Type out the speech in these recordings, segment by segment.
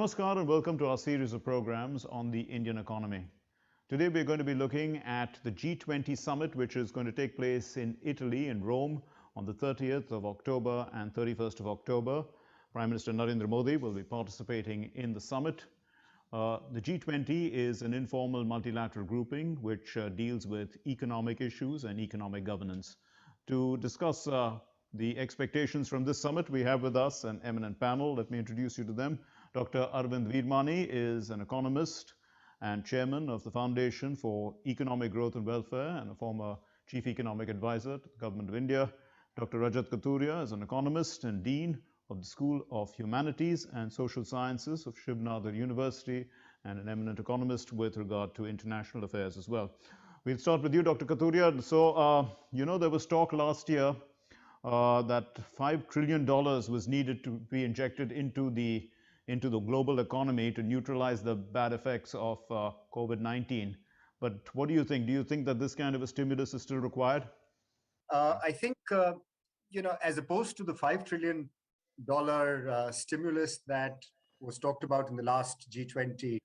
Namaskar and welcome to our series of programs on the Indian economy. Today we're going to be looking at the G20 summit, which is going to take place in Italy, in Rome, on the 30th of October and 31st of October. Prime Minister Narendra Modi will be participating in the summit. The G20 is an informal multilateral grouping which deals with economic issues and economic governance. To discuss the expectations from this summit, we have with us an eminent panel. Let me introduce you to them. Dr. Arvind Veermani is an economist and chairman of the Foundation for Economic Growth and Welfare and a former chief economic advisor to the Government of India. Dr. Rajat Kathuria is an economist and dean of the School of Humanities and Social Sciences of Shiv Nadar University and an eminent economist with regard to international affairs as well. We'll start with you, Dr. Kathuria. So, there was talk last year that $5 trillion was needed to be injected into the global economy to neutralize the bad effects of COVID-19. But what do you think? Do you think that this kind of a stimulus is still required? I think, as opposed to the $5 trillion stimulus that was talked about in the last G20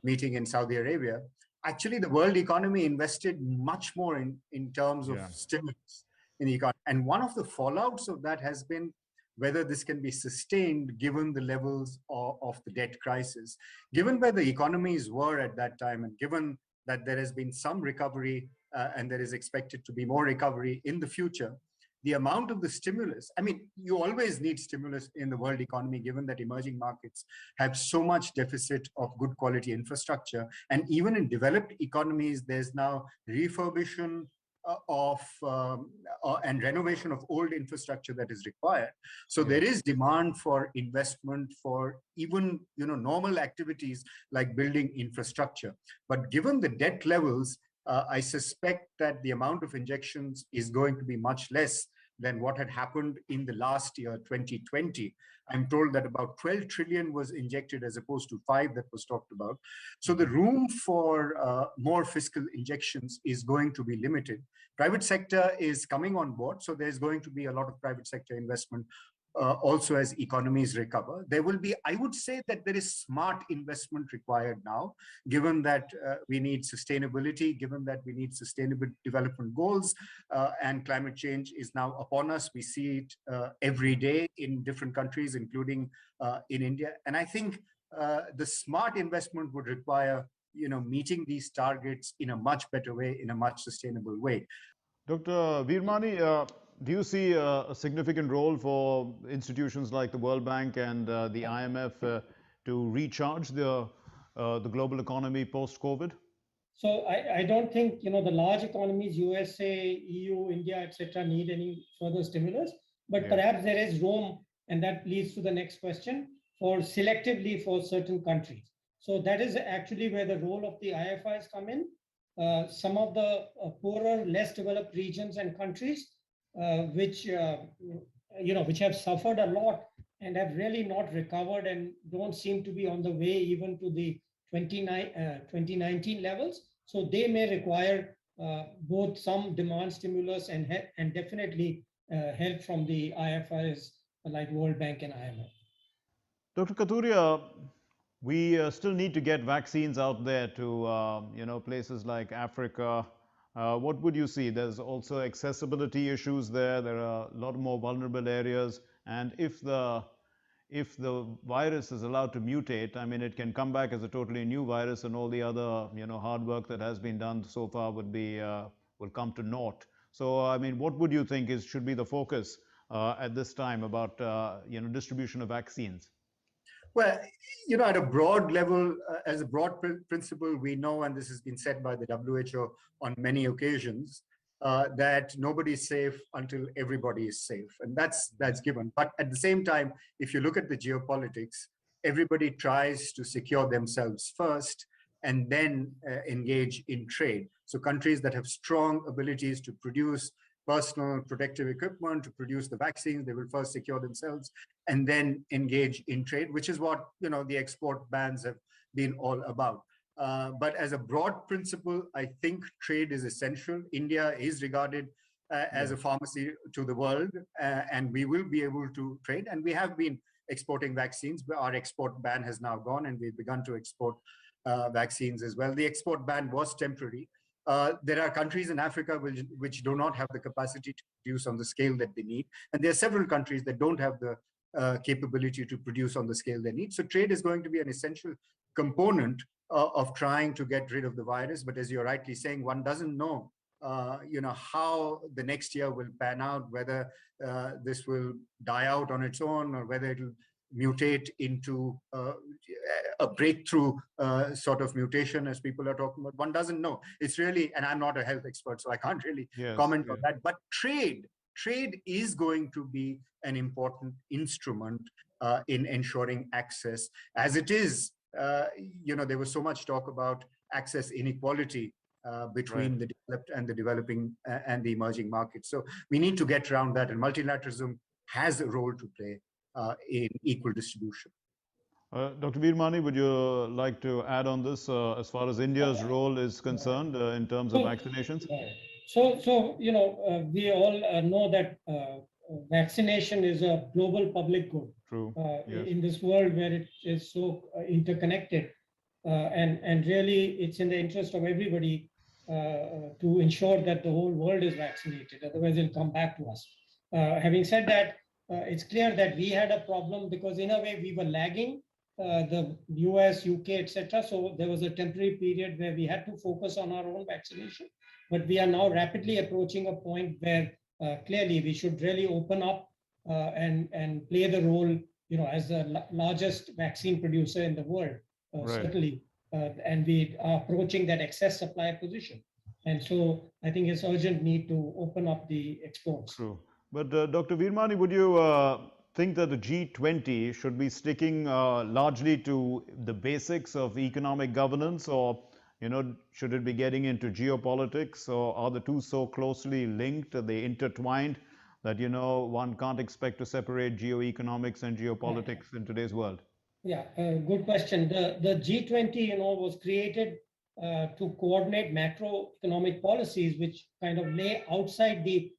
meeting in Saudi Arabia, actually the world economy invested much more in terms of stimulus in the economy. And one of the fallouts of that has been whether this can be sustained given the levels of the debt crisis, given where the economies were at that time, and given that there has been some recovery and there is expected to be more recovery in the future, the amount of the stimulus, you always need stimulus in the world economy, given that emerging markets have so much deficit of good quality infrastructure. And even in developed economies, there's now refurbishment and renovation of old infrastructure that is required. So there is demand for investment for even normal activities like building infrastructure. But given the debt levels, I suspect that the amount of injections is going to be much less than what had happened in the last year, 2020. I'm told that about 12 trillion was injected as opposed to 5 that was talked about. So the room for more fiscal injections is going to be limited. Private sector is coming on board. So there's going to be a lot of private sector investment also as economies recover. There will be, I would say that there is smart investment required now, given that we need sustainability, given that we need sustainable development goals, and climate change is now upon us. We see it every day in different countries, including in India. And I think the smart investment would require, meeting these targets in a much better way, in a much sustainable way. Dr. Veermani, do you see a significant role for institutions like the World Bank and the IMF to recharge the global economy post-COVID? So I don't think the large economies, USA, EU, India, etc., need any further stimulus. But perhaps there is room, and that leads to the next question, for selectively for certain countries. So that is actually where the role of the IFIs come in. Some of the poorer, less developed regions and countries, which have suffered a lot and have really not recovered and don't seem to be on the way even to the 2019 levels. So they may require both some demand stimulus and definitely help from the IFIs like World Bank and IMF. Dr. Kathuria, we still need to get vaccines out there to places like Africa. What would you see? There's also accessibility issues there. There are a lot more vulnerable areas. And if the virus is allowed to mutate, it can come back as a totally new virus, and all the other hard work that has been done so far will come to naught. So what would you think should be the focus at this time about distribution of vaccines? Well, at a broad level, as a broad principle, we know, and this has been said by the WHO on many occasions, that nobody is safe until everybody is safe. And that's given. But at the same time, if you look at the geopolitics, everybody tries to secure themselves first and then engage in trade. So countries that have strong abilities to produce personal protective equipment, to produce the vaccines, they will first secure themselves and then engage in trade, which is what the export bans have been all about. But as a broad principle, I think trade is essential. India is regarded as a pharmacy to the world, and we will be able to trade. And we have been exporting vaccines. Our export ban has now gone, and we've begun to export vaccines as well. The export ban was temporary. There are countries in Africa which do not have the capacity to produce on the scale that they need. And there are several countries that don't have the capability to produce on the scale they need. So trade is going to be an essential component of trying to get rid of the virus. But as you're rightly saying, one doesn't know, how the next year will pan out, whether this will die out on its own or whether it will mutate into a breakthrough sort of mutation, as people are talking about. One doesn't know. It's really, and I'm not a health expert, so I can't really comment on that. But trade is going to be an important instrument in ensuring access, as it is. There was so much talk about access inequality between the developed and the developing and the emerging markets. So we need to get around that, and multilateralism has a role to play in equal distribution. Dr. Veermani, would you like to add on this as far as India's role is concerned in terms of vaccinations? So we all know that vaccination is a global public good. True. Yes. In this world where it is so interconnected, and really it's in the interest of everybody to ensure that the whole world is vaccinated, otherwise it'll come back to us. Having said that, it's clear that we had a problem because in a way we were lagging the US, UK, etc. So there was a temporary period where we had to focus on our own vaccination, but we are now rapidly approaching a point where clearly we should really open up and play the role, as the largest vaccine producer in the world, certainly, and we are approaching that excess supply position. And so I think it's urgent need to open up the exports. True. But Dr. Veermani, would you think that the G20 should be sticking largely to the basics of economic governance, or should it be getting into geopolitics, or are the two so closely linked, are they intertwined that one can't expect to separate geoeconomics and geopolitics in today's world? Yeah, good question. The G20 was created to coordinate macroeconomic policies which kind of lay outside the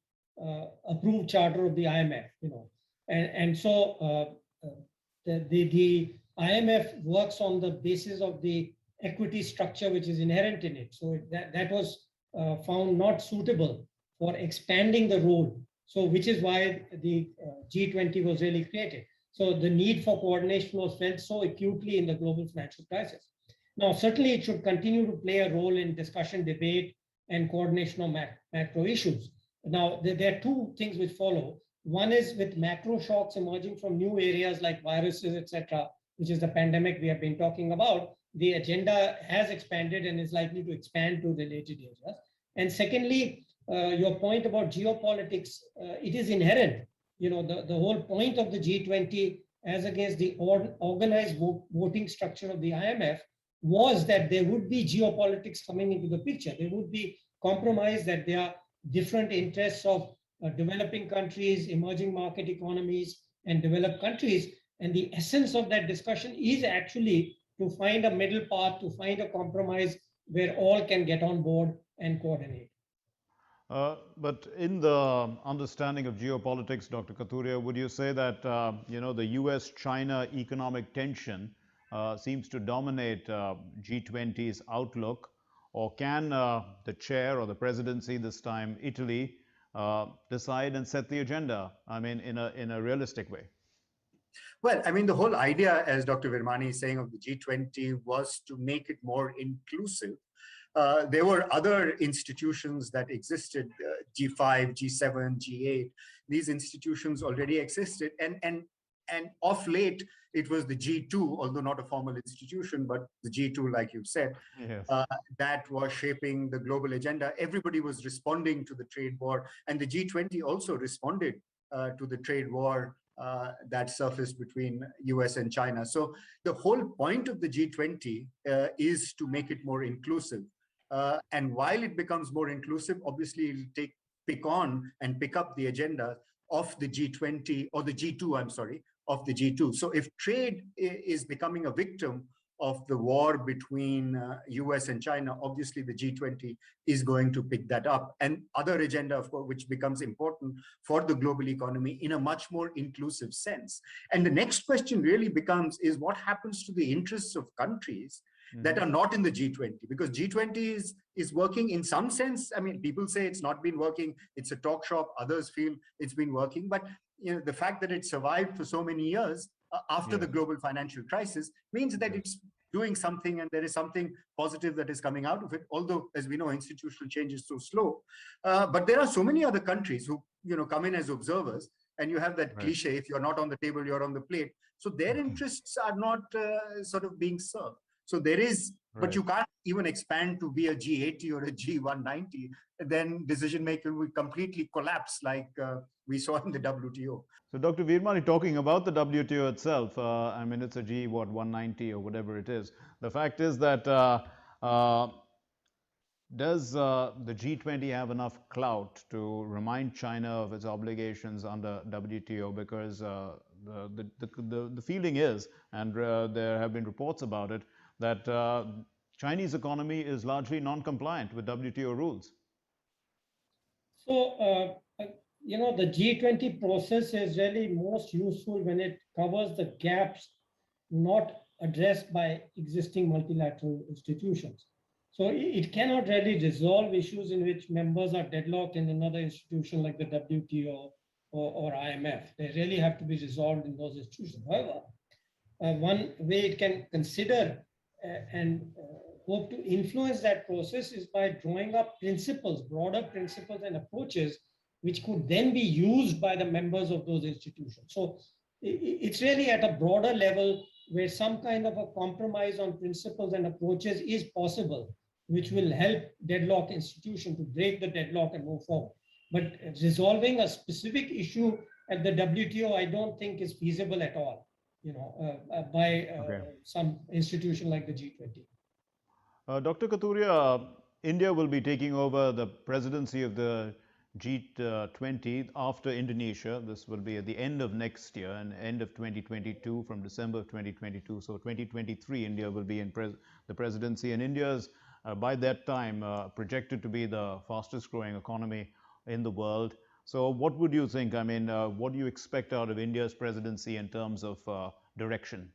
approved charter of the IMF, and so the IMF works on the basis of the equity structure which is inherent in it. So that was found not suitable for expanding the role. So which is why the G20 was really created. So the need for coordination was felt so acutely in the global financial crisis. Now, certainly it should continue to play a role in discussion, debate, and coordination of macro issues. Now, there are two things which follow. One is with macro shocks emerging from new areas like viruses, etc., which is the pandemic we have been talking about, the agenda has expanded and is likely to expand to related areas. And secondly, your point about geopolitics, it is inherent. The whole point of the G20 as against the organized voting structure of the IMF was that there would be geopolitics coming into the picture. There would be compromise, that there are different interests of developing countries, emerging market economies, and developed countries. And the essence of that discussion is actually to find a middle path, to find a compromise where all can get on board and coordinate. But in the understanding of geopolitics, Dr. Kathuria, would you say that the US-China economic tension seems to dominate G20's outlook, or can the chair or the presidency, this time Italy, decide and set the agenda? I mean, in a realistic way. Well, I mean, the whole idea, as Dr. Veermani is saying, of the G20 was to make it more inclusive. There were other institutions that existed, G5, G7, G8. These institutions already existed. And of late, it was the G2, although not a formal institution, but the G2, like you said, yes, that was shaping the global agenda. Everybody was responding to the trade war. And the G20 also responded to the trade war that surfaced between US and China. So the whole point of the G20 is to make it more inclusive. And while it becomes more inclusive, obviously it'll pick up the agenda of the G20 or the G2, I'm sorry, of the G2. So if trade is becoming a victim of the war between US and China, obviously the G20 is going to pick that up. And other agenda, of course, which becomes important for the global economy in a much more inclusive sense. And the next question really becomes is what happens to the interests of countries that are not in the G20? Because G20 is working in some sense. I mean, people say it's not been working. It's a talk shop. Others feel it's been working. But the fact that it survived for so many years after the global financial crisis means that it's doing something, and there is something positive that is coming out of it. Although, as we know, institutional change is so slow. But there are so many other countries who come in as observers, and you have that cliche: if you're not on the table, you're on the plate. So their interests are not sort of being served. So there is, but you can't even expand to be a G80 or a G190. Then decision making will completely collapse, like we saw in the WTO. So, Dr. Veermani, talking about the WTO itself, I mean, it's a G190 or whatever it is. The fact is that does the G20 have enough clout to remind China of its obligations under WTO? Because the feeling is, and there have been reports about it, that Chinese economy is largely non-compliant with WTO rules. So, the G20 process is really most useful when it covers the gaps not addressed by existing multilateral institutions. So it cannot really resolve issues in which members are deadlocked in another institution like the WTO or IMF. They really have to be resolved in those institutions. However, one way it can consider and hope to influence that process is by drawing up principles, broader principles and approaches, which could then be used by the members of those institutions. So it's really at a broader level where some kind of a compromise on principles and approaches is possible, which will help deadlock institution to break the deadlock and move forward. But resolving a specific issue at the WTO, I don't think is feasible at all, by some institution like the G20. Dr. Katuria, India will be taking over the presidency of the G20 after Indonesia. This will be at the end of next year and end of 2022, from December of 2022. So 2023, India will be in the presidency, and India's by that time projected to be the fastest growing economy in the world. So what would you think? I mean, what do you expect out of India's presidency in terms of direction?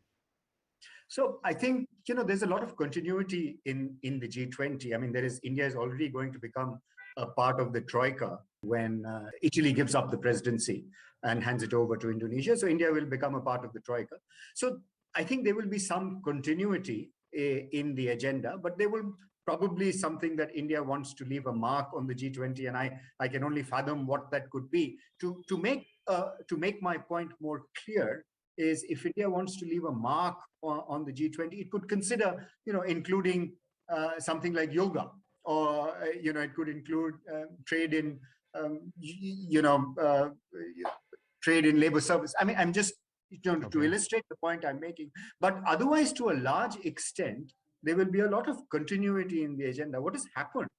So I think, there's a lot of continuity in the G20. I mean, India is already going to become a part of the Troika when Italy gives up the presidency and hands it over to Indonesia. So India will become a part of the Troika. So I think there will be some continuity in the agenda, but there will probably something that India wants to leave a mark on the G20, and I can only fathom what that could be. To make my point more clear is, if India wants to leave a mark on the G20, it could consider, including something like yoga, or it could include trade in, trade in labor service. I mean, I'm just to illustrate the point I'm making. But otherwise, to a large extent, there will be a lot of continuity in the agenda. What has happened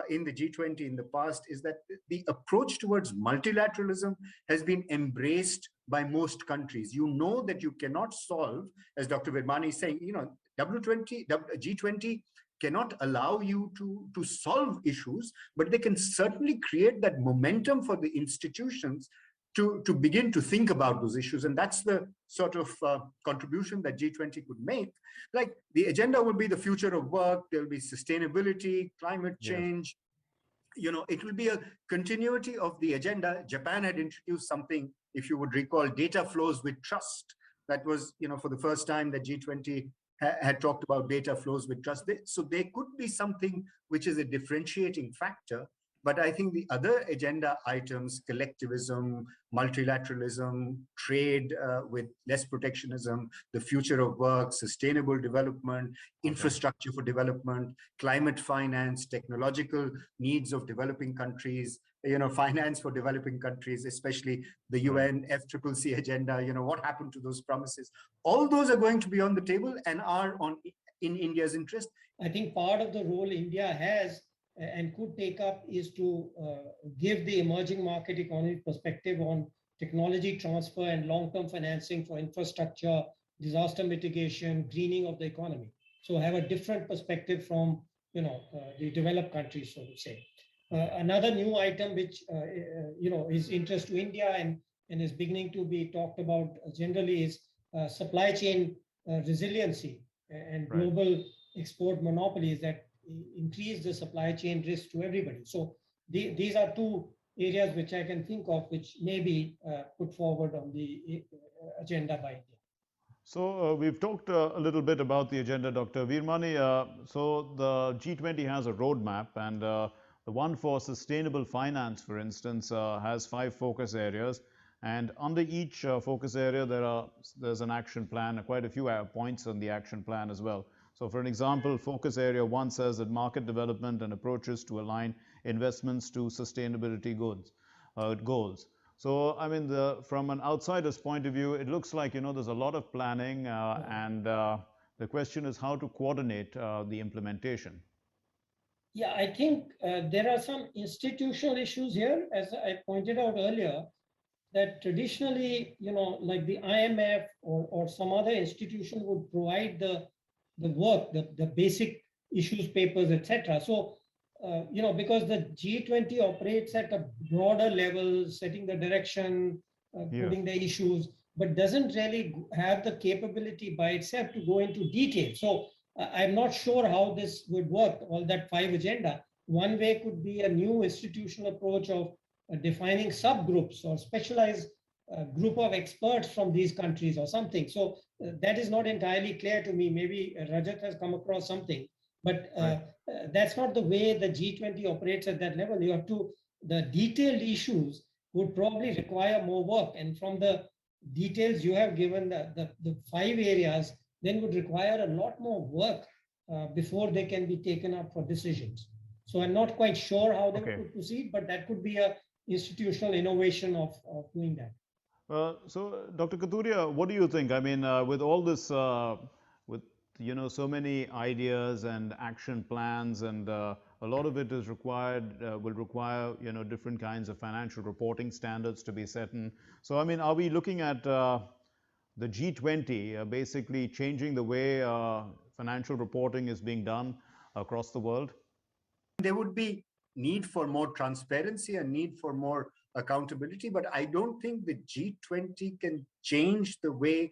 in the G20 in the past is that the approach towards multilateralism has been embraced by most countries. You know that you cannot solve, as Dr. Veermani is saying, G20 cannot allow you to solve issues, but they can certainly create that momentum for the institutions to begin to think about those issues. And that's the sort of contribution that G20 could make. Like, the agenda will be the future of work, there will be sustainability, climate change. It will be a continuity of the agenda. Japan had introduced something, if you would recall, data flows with trust. That was, for the first time that G20 had talked about data flows with trust. So there could be something which is a differentiating factor. But I think the other agenda items, collectivism, multilateralism, trade with less protectionism, the future of work, sustainable development, infrastructure for development, climate finance, technological needs of developing countries, finance for developing countries, especially the UN FCCC agenda, what happened to those promises? All those are going to be on the table and are in India's interest. I think part of the role India has and could take up is to give the emerging market economy perspective on technology transfer and long-term financing for infrastructure, disaster mitigation, greening of the economy. So have a different perspective from the developed countries, so to say. Another new item which is interest to India and is beginning to be talked about generally is supply chain resiliency and global export monopolies that increase the supply chain risk to everybody. So these are two areas which I can think of which may be put forward on the agenda by India. So we've talked a little bit about the agenda, Dr. Veermani. So the G20 has a roadmap, and the one for sustainable finance, for instance, has 5 focus areas. And under each focus area, there's an action plan, quite a few points on the action plan as well. So for an example, focus area 1 says that market development and approaches to align investments to sustainability goals. So, I mean, from an outsider's point of view, it looks like, there's a lot of planning, and the question is how to coordinate the implementation. Yeah, I think there are some institutional issues here, as I pointed out earlier, that traditionally, like the IMF or some other institution would provide the work, the basic issues papers, etc. So, because the G20 operates at a broader level, setting the direction, putting the issues, but doesn't really have the capability by itself to go into detail. So I'm not sure how this would work, all that 5 agenda. One way could be a new institutional approach of defining subgroups or specialized group of experts from these countries or something. So that is not entirely clear to me. Maybe Rajat has come across something, but that's not the way the G20 operates at that level. You have to, the detailed issues would probably require more work. And from the details you have given, the 5 areas, then would require a lot more work before they can be taken up for decisions. So I'm not quite sure how they would proceed, but that could be a institutional innovation of doing that. So, Dr. Kathuria, what do you think? I mean, with all this, with so many ideas and action plans, and a lot of it is will require different kinds of financial reporting standards to be set in. So, I mean, are we looking at the G20 basically changing the way financial reporting is being done across the world? There would be need for more transparency and need for more accountability, but I don't think the G20 can change the way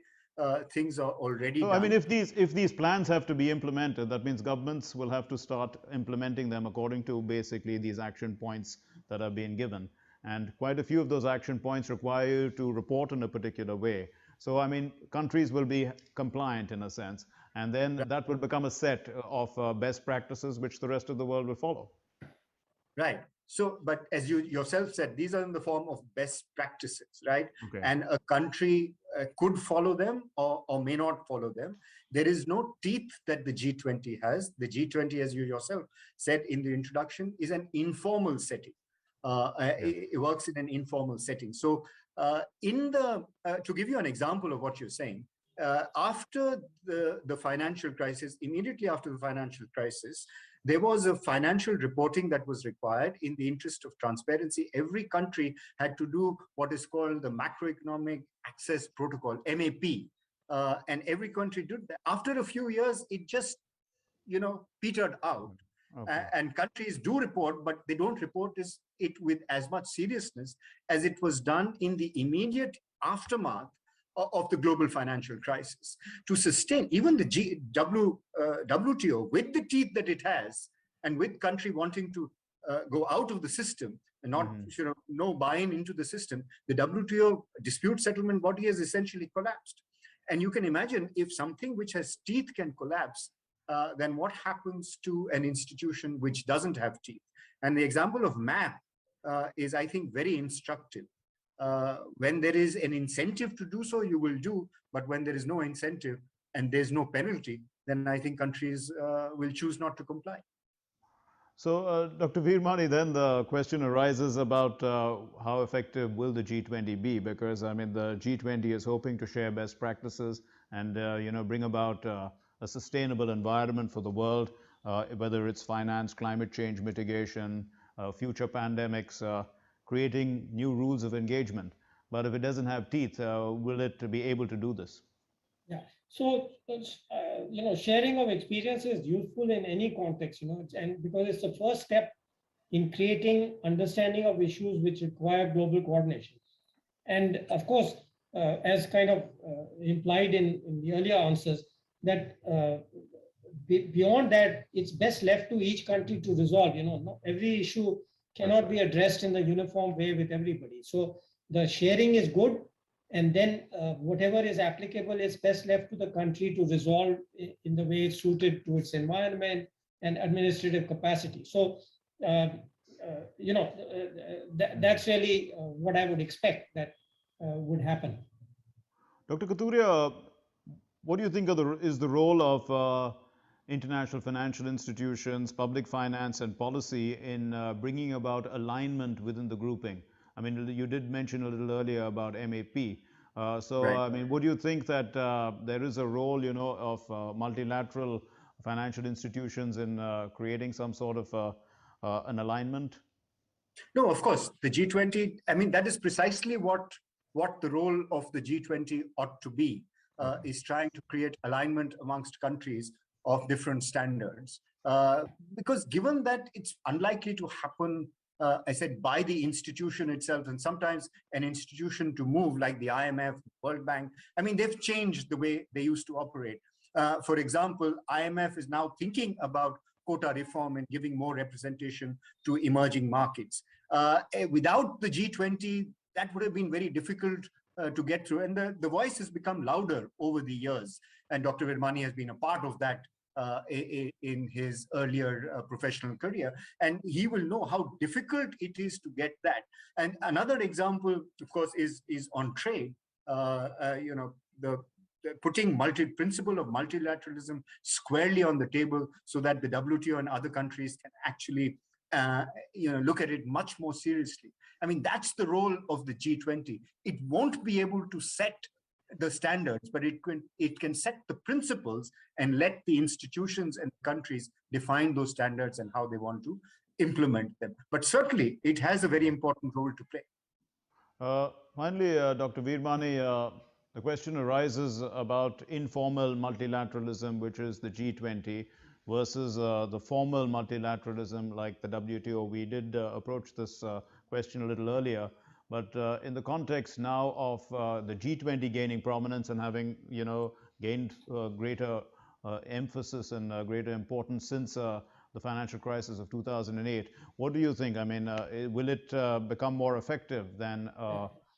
things are already done. I mean, if these plans have to be implemented, that means governments will have to start implementing them according to basically these action points that are being given. And quite a few of those action points require you to report in a particular way. So, I mean, countries will be compliant in a sense, and then that will become a set of best practices which the rest of the world will follow. Right. So, but as you yourself said, these are in the form of best practices, right? And a country could follow them or may not follow them. There is no teeth that the G20 has. The G20, as you yourself said in the introduction, is an informal setting. It works in an informal setting. So to give you an example of what you're saying, after the financial crisis, immediately after the financial crisis, there was a financial reporting that was required in the interest of transparency. Every country had to do what is called the Macroeconomic Access Protocol, MAP. And every country did that. After a few years, it just, petered out. And countries do report, but they don't report it with as much seriousness as it was done in the immediate aftermath of the global financial crisis. To sustain even the WTO with the teeth that it has, and with country wanting to go out of the system and not no buy-in into the system, the WTO dispute settlement body has essentially collapsed. And you can imagine if something which has teeth can collapse, then what happens to an institution which doesn't have teeth? And the example of MAP is, I think, very instructive. When there is an incentive to do so, you will do. But when there is no incentive and there's no penalty, then I think countries will choose not to comply. So, Dr. Veermani, then the question arises about how effective will the G20 be? Because, I mean, the G20 is hoping to share best practices and, bring about a sustainable environment for the world, whether it's finance, climate change mitigation, future pandemics, creating new rules of engagement. But if it doesn't have teeth, will it be able to do this? Yeah, So, sharing of experience is useful in any context, and because it's the first step in creating understanding of issues which require global coordination. And of course, as kind of implied in the earlier answers, that beyond that, it's best left to each country to resolve. Every issue cannot be addressed in the uniform way with everybody. So the sharing is good, and then whatever is applicable is best left to the country to resolve in the way it's suited to its environment and administrative capacity. So, that's really what I would expect that would happen. Dr. Kathuria, what do you think is the role of international financial institutions, public finance, and policy in bringing about alignment within the grouping? I mean, you did mention a little earlier about MAP. Right. I mean, would you think that there is a role, of multilateral financial institutions in creating some sort of an alignment? No, of course, the G20, I mean, that is precisely what the role of the G20 ought to be, is trying to create alignment amongst countries of different standards. Because given that it's unlikely to happen, I said, by the institution itself, and sometimes an institution to move like the IMF, World Bank, I mean, they've changed the way they used to operate. For example, IMF is now thinking about quota reform and giving more representation to emerging markets. Without the G20, that would have been very difficult to get through. And the voice has become louder over the years. And Dr. Virmani has been a part of that in his earlier professional career. And he will know how difficult it is to get that. And another example, of course, is on trade. The putting principle of multilateralism squarely on the table so that the WTO and other countries can actually look at it much more seriously. I mean, that's the role of the G20. It won't be able to set the standards, but it can set the principles and let the institutions and countries define those standards and how they want to implement them. But certainly, it has a very important role to play. Finally, Dr. Virmani, the question arises about informal multilateralism, which is the G20, versus the formal multilateralism like the WTO. We did approach this question a little earlier, but in the context now of the G20 gaining prominence and having, gained greater emphasis and greater importance since the financial crisis of 2008, what do you think? I mean, will it become more effective than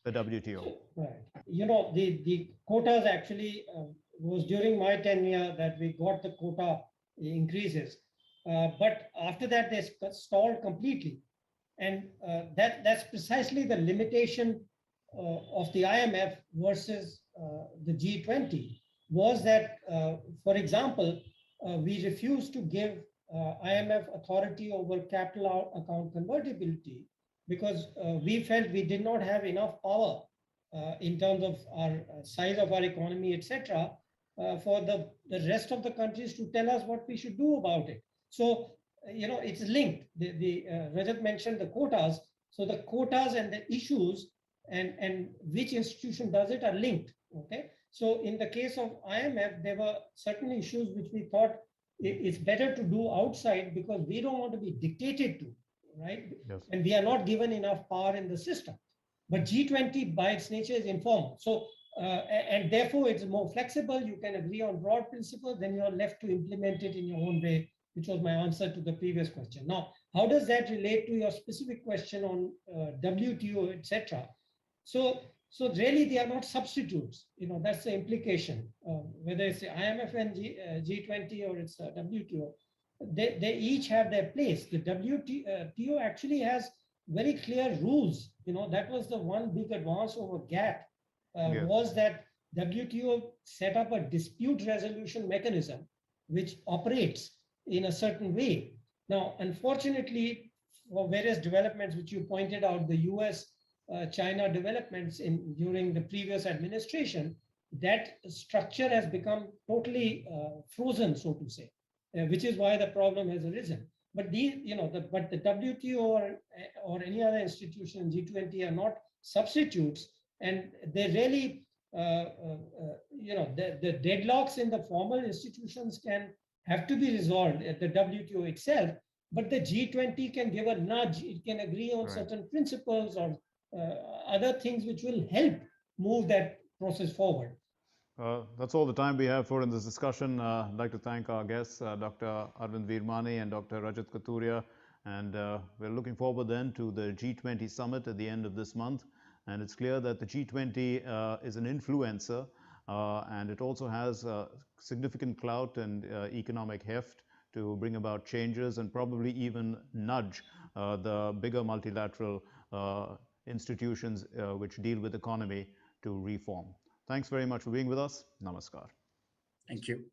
the WTO? Right. The quotas actually was during my tenure that we got the quota increases. But after that, they stalled completely. And that's precisely the limitation of the IMF versus the G20 was that, for example, we refused to give IMF authority over capital account convertibility because we felt we did not have enough power in terms of our size of our economy, etc., for the rest of the countries to tell us what we should do about it. So, it's linked. Rajat mentioned the quotas. So the quotas and the issues and which institution does it are linked. Okay. So in the case of IMF, there were certain issues which we thought it's better to do outside because we don't want to be dictated to, right? Yes. And we are not given enough power in the system. But G20 by its nature is informal. So, and therefore it's more flexible. You can agree on broad principles, then you're left to implement it in your own way, which was my answer to the previous question. Now, how does that relate to your specific question on WTO, etc.? So really they are not substitutes. That's the implication. Whether it's the IMF and G20 or it's WTO, they each have their place. The WTO actually has very clear rules. That was the one big advance over GATT, Yes. was that WTO set up a dispute resolution mechanism which operates in a certain way. Now, unfortunately, for various developments which you pointed out, the US-China developments during the previous administration, that structure has become totally frozen, so to say, which is why the problem has arisen. But the WTO or any other institution, G20 are not substitutes, and they really the deadlocks in the formal institutions can have to be resolved at the WTO itself, but the G20 can give a nudge. It can agree on certain principles or other things which will help move that process forward. That's all the time we have for in this discussion. I'd like to thank our guests, Dr. Arvind Virmani and Dr. Rajat Kathuria. And we're looking forward then to the G20 summit at the end of this month. And it's clear that the G20 is an influencer, and it also has significant clout and economic heft to bring about changes and probably even nudge the bigger multilateral institutions which deal with economy to reform. Thanks very much for being with us. Namaskar. Thank you.